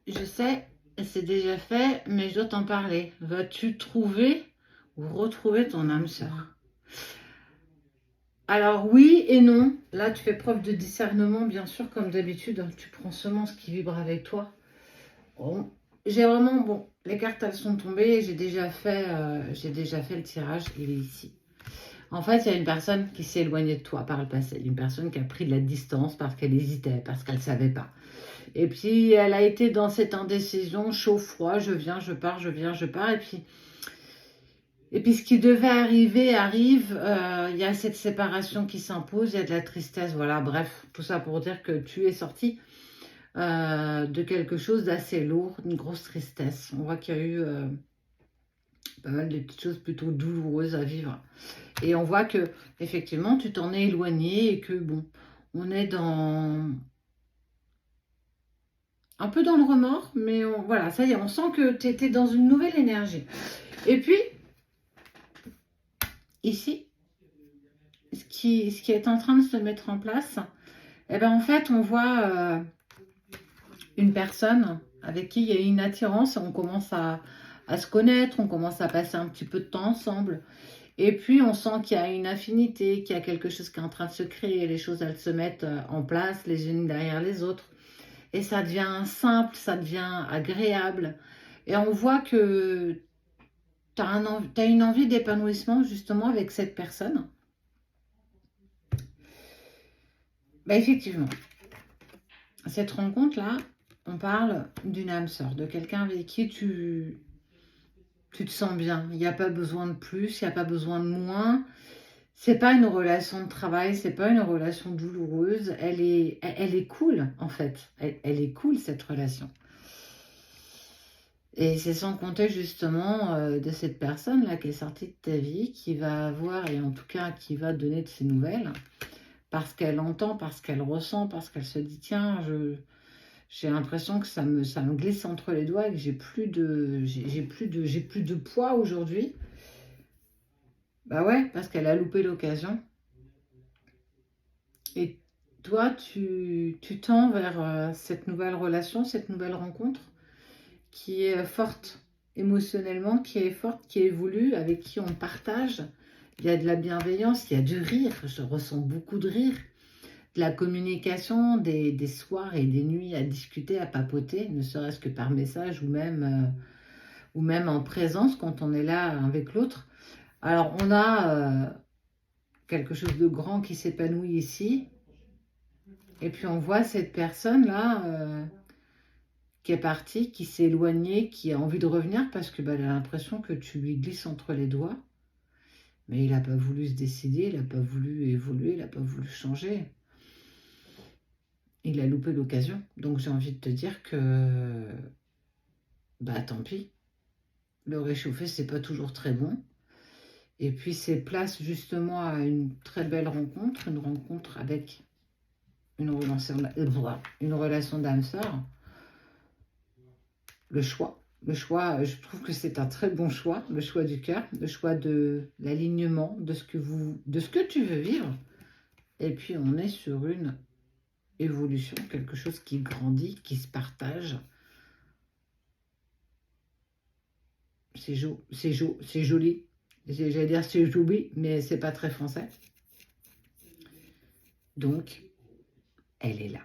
Je sais, c'est déjà fait, mais je dois t'en parler. Vas-tu trouver ou retrouver ton âme sœur? Alors oui et non. Là, tu fais preuve de discernement, bien sûr, comme d'habitude. Tu prends seulement ce qui vibre avec toi. Bon, j'ai vraiment, bon, les cartes, elles sont tombées. J'ai déjà fait le tirage. Il est ici. En fait, il y a une personne qui s'est éloignée de toi par le passé. Une personne qui a pris de la distance parce qu'elle hésitait, parce qu'elle ne savait pas. Et puis, elle a été dans cette indécision, chaud, froid, je viens, je pars, je viens, je pars. Et puis ce qui devait arriver arrive. Il y a cette séparation qui s'impose, il y a de la tristesse. Voilà, bref, tout ça pour dire que tu es sorti de quelque chose d'assez lourd, une grosse tristesse. On voit qu'il y a eu pas mal de petites choses plutôt douloureuses à vivre. Et on voit que effectivement, tu t'en es éloigné et que bon, on est dans un peu dans le remords, mais voilà, ça y est, on sent que tu étais dans une nouvelle énergie. Et puis, ici, ce qui est en train de se mettre en place, eh ben, en fait, on voit une personne avec qui il y a une attirance, on commence à se connaître, on commence à passer un petit peu de temps ensemble. Et puis, on sent qu'il y a une affinité, qu'il y a quelque chose qui est en train de se créer, les choses, elles se mettent en place les unes derrière les autres. Et ça devient simple, ça devient agréable. Et on voit que tu as une envie d'épanouissement justement avec cette personne. Bah, effectivement, cette rencontre-là, on parle d'une âme sœur, de quelqu'un avec qui tu te sens bien. Il n'y a pas besoin de plus, il n'y a pas besoin de moins. C'est pas une relation de travail, c'est pas une relation douloureuse. Elle est cool, en fait. Elle est cool, cette relation. Et c'est sans compter justement de cette personne-là qui est sortie de ta vie, qui va avoir, et en tout cas qui va donner de ses nouvelles, parce qu'elle entend, parce qu'elle ressent, parce qu'elle se dit, tiens, j'ai l'impression que ça me glisse entre les doigts et que j'ai plus de poids aujourd'hui. Bah ouais, parce qu'elle a loupé l'occasion. Et toi, tu tends vers cette nouvelle relation, cette nouvelle rencontre qui est forte émotionnellement, qui est forte, qui est voulue, avec qui on partage. Il y a de la bienveillance, il y a du rire, je ressens beaucoup de rire, de la communication, des soirs et des nuits à discuter, à papoter, ne serait-ce que par message ou même en présence quand on est là avec l'autre. Alors on a quelque chose de grand qui s'épanouit ici, et puis on voit cette personne-là qui est partie, qui s'est éloignée, qui a envie de revenir parce que elle a l'impression que tu lui glisses entre les doigts. Mais il n'a pas voulu se décider, il n'a pas voulu évoluer, il n'a pas voulu changer. Il a loupé l'occasion. Donc j'ai envie de te dire que, tant pis. Le réchauffer, c'est pas toujours très bon. Et puis c'est place justement à une très belle rencontre, une rencontre avec une relation d'âme sœur. Le choix. Le choix, je trouve que c'est un très bon choix, le choix du cœur, le choix de l'alignement, de ce que tu veux vivre. Et puis on est sur une évolution, quelque chose qui grandit, qui se partage. C'est joli. J'allais dire c'est joli, mais c'est pas très français. Donc, elle est là.